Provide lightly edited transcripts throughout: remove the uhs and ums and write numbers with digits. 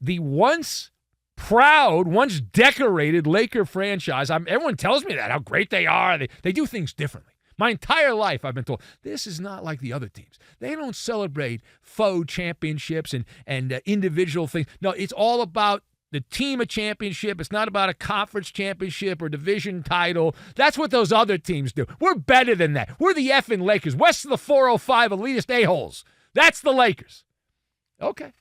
the once proud, once decorated Laker franchise, everyone tells me that, how great they are. They do things differently. My entire life, I've been told, this is not like the other teams. They don't celebrate faux championships and individual things. No, it's all about the team a championship. It's not about a conference championship or division title. That's what those other teams do. We're better than that. We're the effing Lakers. West of the 405 elitist a-holes. That's the Lakers. Okay.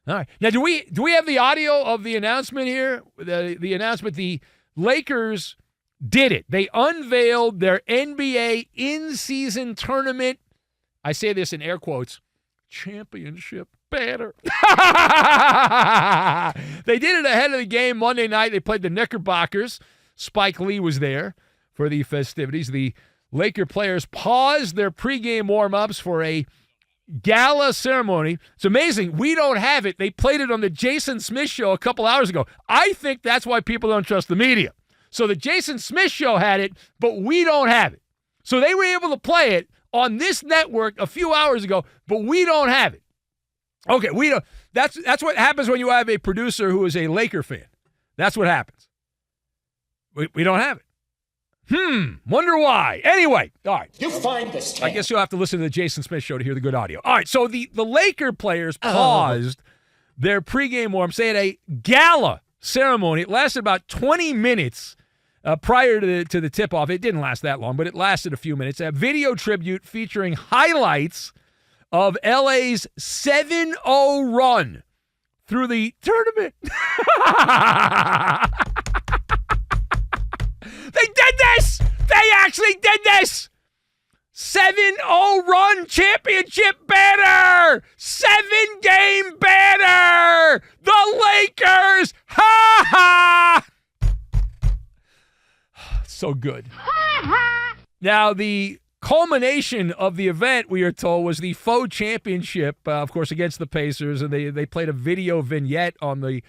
All right. Now, do we have the audio of the announcement here? The announcement, the Lakers did it. They unveiled their NBA in-season tournament, I say this in air quotes, championship banner. They did it ahead of the game Monday night. They played the Knickerbockers. Spike Lee was there for the festivities. The Laker players paused their pregame warm-ups for a gala ceremony. It's amazing. We don't have it. They played it on the Jason Smith show a couple hours ago. I think that's why people don't trust the media. So the Jason Smith show had it, but we don't have it. So they were able to play it on this network a few hours ago, but we don't have it. Okay, we don't. That's what happens when you have a producer who is a Laker fan. That's what happens. We don't have it. Wonder why. Anyway, all right. You find this. I guess you'll have to listen to the Jason Smith show to hear the good audio. All right, so the Laker players paused their pregame warm, say at a gala ceremony. It lasted about 20 minutes prior to the tip-off. It didn't last that long, but it lasted a few minutes. A video tribute featuring highlights of LA's 7-0 run through the tournament. They did this! They actually did this! 7-0 run championship banner! 7-game banner! The Lakers! Ha ha! So good. Now, the culmination of the event, we are told, was the faux championship, of course, against the Pacers, and they played a video vignette on the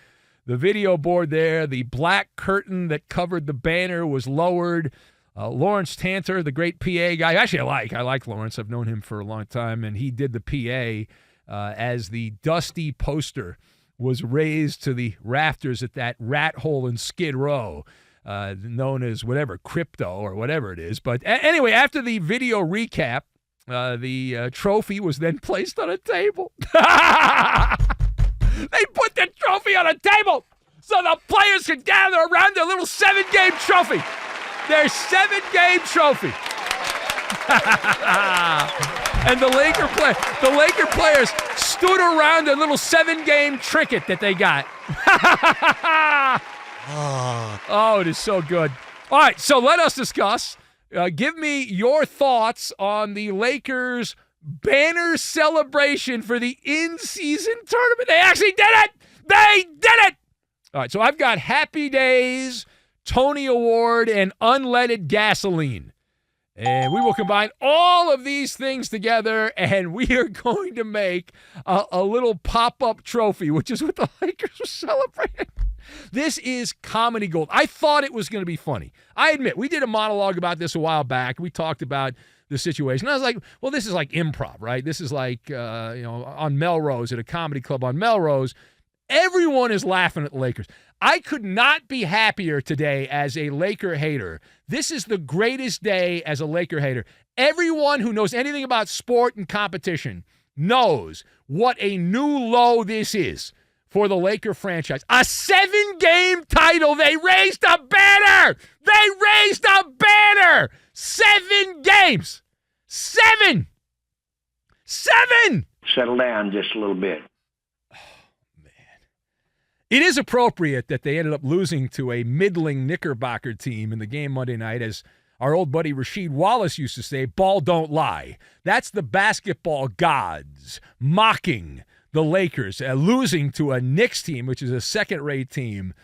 video board there. The black curtain that covered the banner was lowered. Lawrence Tanter, the great PA guy, actually I like Lawrence. I've known him for a long time, and he did the PA as the dusty poster was raised to the rafters at that rat hole in Skid Row, known as whatever, Crypto or whatever it is. But anyway, after the video recap, the trophy was then placed on a table. They put the trophy on a table so the players could gather around their little 7-game trophy. Their 7-game trophy. And the Laker players stood around their little 7-game trinket that they got. Oh, it is so good. All right, so let us discuss. Give me your thoughts on the Lakers' banner celebration for the in-season tournament. They actually did it! They did it! All right, so I've got Happy Days, Tony Award, and unleaded gasoline. And we will combine all of these things together, and we are going to make a little pop-up trophy, which is what the Lakers are celebrating. This is comedy gold. I thought it was going to be funny. I admit, we did a monologue about this a while back. We talked about the situation. I was like, well, this is like improv, right? This is like, on Melrose, at a comedy club on Melrose. Everyone is laughing at the Lakers. I could not be happier today as a Laker hater. This is the greatest day as a Laker hater. Everyone who knows anything about sport and competition knows what a new low this is for the Laker franchise. A 7-game title. They raised a banner. They raised a banner. 7 games. 7. Settle down just a little bit. It is appropriate that they ended up losing to a middling Knickerbocker team in the game Monday night. As our old buddy Rasheed Wallace used to say, ball don't lie. That's the basketball gods mocking the Lakers, losing to a Knicks team, which is a second-rate team.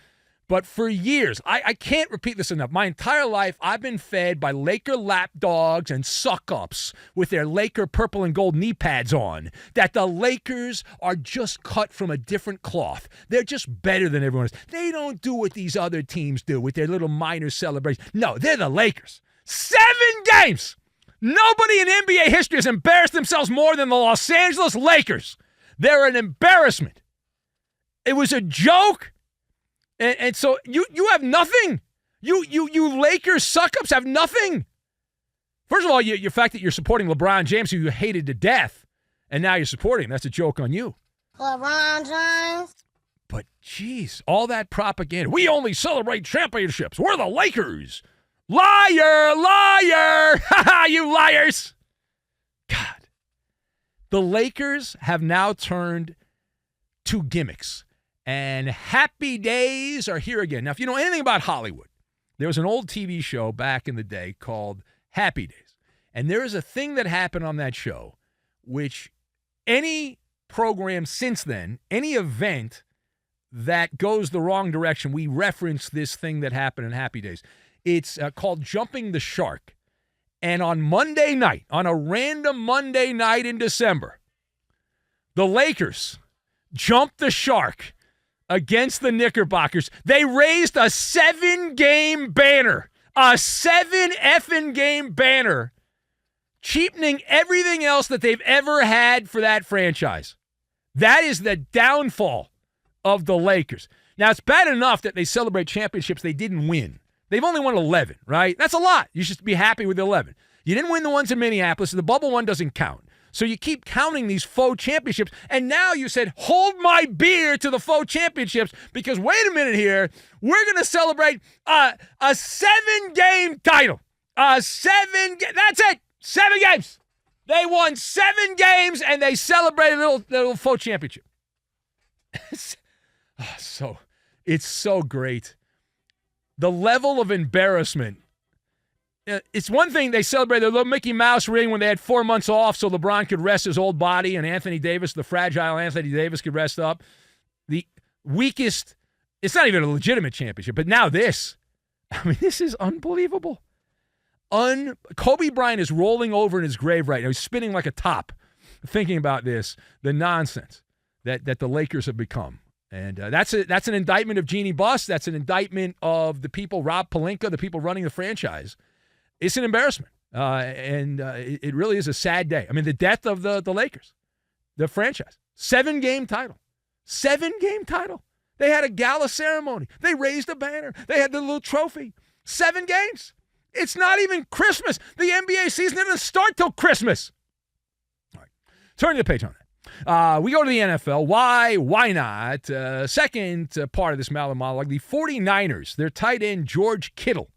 But for years, I can't repeat this enough. My entire life, I've been fed by Laker lapdogs and suck-ups with their Laker purple and gold knee pads on, that the Lakers are just cut from a different cloth. They're just better than everyone else. They don't do what these other teams do with their little minor celebrations. No, they're the Lakers. 7 games! Nobody in NBA history has embarrassed themselves more than the Los Angeles Lakers. They're an embarrassment. It was a joke. And so you have nothing. You Lakers suck-ups have nothing. First of all, your fact that you're supporting LeBron James, who you hated to death, and now you're supporting him, that's a joke on you. LeBron James. But, geez, all that propaganda. We only celebrate championships. We're the Lakers. Liar, liar. Ha ha, you liars. God. The Lakers have now turned to gimmicks. And happy days are here again. Now, if you know anything about Hollywood, there was an old TV show back in the day called Happy Days. And there is a thing that happened on that show, which any program since then, any event that goes the wrong direction, we reference this thing that happened in Happy Days. It's called Jumping the Shark. And on Monday night, on a random Monday night in December, the Lakers jumped the shark against the Knickerbockers. They raised a 7-game banner. A 7-effing-game banner, cheapening everything else that they've ever had for that franchise. That is the downfall of the Lakers. Now, it's bad enough that they celebrate championships they didn't win. They've only won 11, right? That's a lot. You should be happy with 11. You didn't win the ones in Minneapolis, so the bubble one doesn't count. So you keep counting these faux championships, and now you said, hold my beer to the faux championships, because wait a minute here, we're going to celebrate a 7-game title. That's it. 7 games. They won 7 games, and they celebrated a little faux championship. So it's so great. The level of embarrassment. It's one thing they celebrated their little Mickey Mouse ring when they had 4 months off so LeBron could rest his old body and Anthony Davis, the fragile Anthony Davis, could rest up. The weakest, it's not even a legitimate championship, but now this. I mean, this is unbelievable. Kobe Bryant is rolling over in his grave right now. He's spinning like a top thinking about this, the nonsense that the Lakers have become. And that's an indictment of Jeannie Buss. That's an indictment of the people, Rob Pelinka, the people running the franchise. It's an embarrassment, and it really is a sad day. I mean, the death of the Lakers, the franchise. 7-game title. 7-game title. They had a gala ceremony. They raised a banner. They had the little trophy. 7 games. It's not even Christmas. The NBA season didn't start till Christmas. All right. Turn the page on that. We go to the NFL. Why? Why not? Second part of this MALLER monologue, the 49ers, their tight end George Kittle,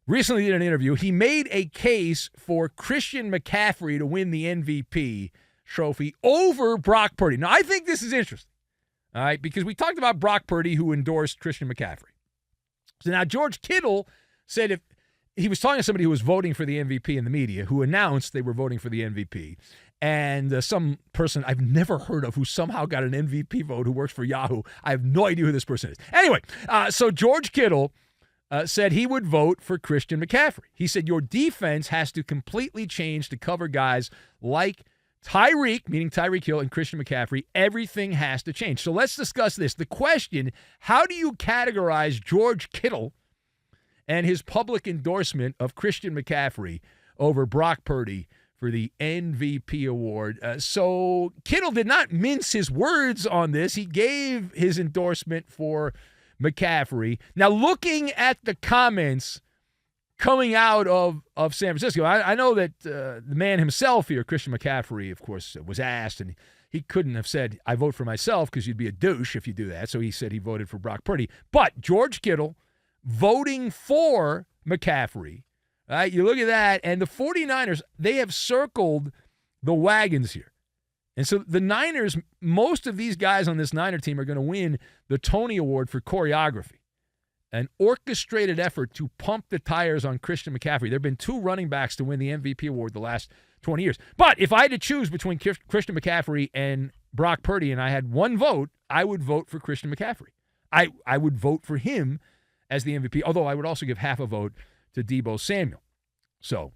recently did an interview. He made a case for Christian McCaffrey to win the MVP trophy over Brock Purdy. Now, I think this is interesting, all right, because we talked about Brock Purdy, who endorsed Christian McCaffrey. So now George Kittle said if he was talking to somebody who was voting for the MVP in the media, who announced they were voting for the MVP, and some person I've never heard of who somehow got an MVP vote who works for Yahoo. I have no idea who this person is. Anyway, so George Kittle said he would vote for Christian McCaffrey. He said your defense has to completely change to cover guys like Tyreek, meaning Tyreek Hill, and Christian McCaffrey. Everything has to change. So let's discuss this. The question, how do you categorize George Kittle and his public endorsement of Christian McCaffrey over Brock Purdy for the MVP award? So Kittle did not mince his words on this. He gave his endorsement for McCaffrey. Now, looking at the comments coming out of San Francisco, I know that the man himself here, Christian McCaffrey, of course, was asked, and he couldn't have said, I vote for myself, because you'd be a douche if you do that. So he said he voted for Brock Purdy. But George Kittle voting for McCaffrey, you look at that, and the 49ers, they have circled the wagons here. And so the Niners, most of these guys on this Niner team are going to win the Tony Award for choreography, an orchestrated effort to pump the tires on Christian McCaffrey. There have been 2 running backs to win the MVP award the last 20 years. But if I had to choose between Christian McCaffrey and Brock Purdy and I had one vote, I would vote for Christian McCaffrey. I would vote for him as the MVP, although I would also give half a vote to Deebo Samuel. So,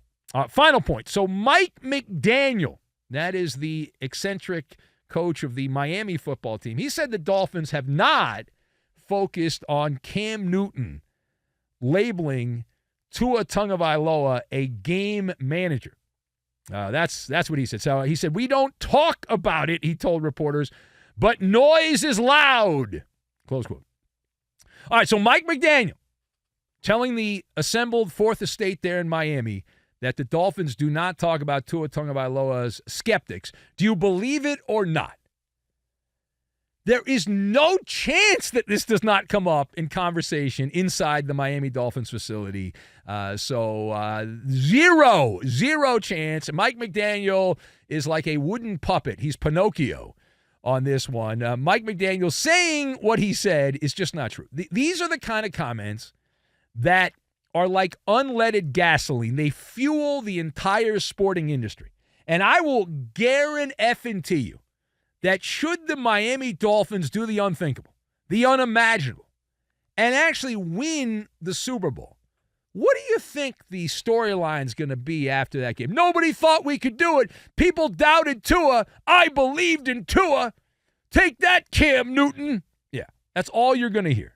final point. So Mike McDaniel, that is the eccentric coach of the Miami football team, he said the Dolphins have not focused on Cam Newton labeling Tua Tagovailoa a game manager. That's what he said. So he said, we don't talk about it, he told reporters, but noise is loud. Close quote. All right, so Mike McDaniel telling the assembled Fourth Estate there in Miami that the Dolphins do not talk about Tua Tagovailoa's skeptics. Do you believe it or not? There is no chance that this does not come up in conversation inside the Miami Dolphins facility. Zero chance. Mike McDaniel is like a wooden puppet. He's Pinocchio on this one. Mike McDaniel saying what he said is just not true. These are the kind of comments that are like unleaded gasoline. They fuel the entire sporting industry. And I will guarantee you that should the Miami Dolphins do the unthinkable, the unimaginable, and actually win the Super Bowl, what do you think the storyline's going to be after that game? Nobody thought we could do it. People doubted Tua. I believed in Tua. Take that, Cam Newton. Yeah, that's all you're going to hear.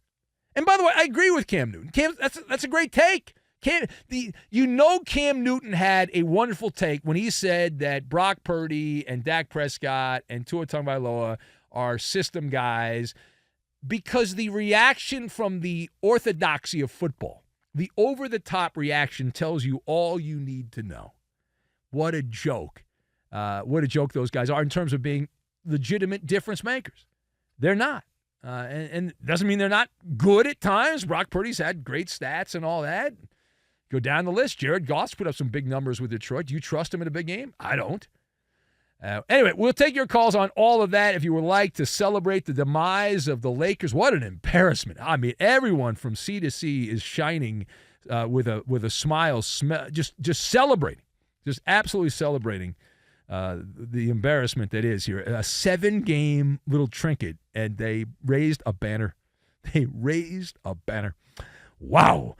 And by the way, I agree with Cam Newton. That's a great take. Cam Newton had a wonderful take when he said that Brock Purdy and Dak Prescott and Tua Tagovailoa are system guys because the reaction from the orthodoxy of football, the over-the-top reaction tells you all you need to know. What a joke. What a joke those guys are in terms of being legitimate difference makers. They're not. And doesn't mean they're not good at times. Brock Purdy's had great stats and all that. Go down the list. Jared Goff's put up some big numbers with Detroit. Do you trust him in a big game? I don't. Anyway, we'll take your calls on all of that if you would like to celebrate the demise of the Lakers. What an embarrassment. I mean, everyone from sea to sea is shining with a smile, just celebrating, just absolutely celebrating the embarrassment that is here. A 7-game little trinket, and they raised a banner. They raised a banner. Wow.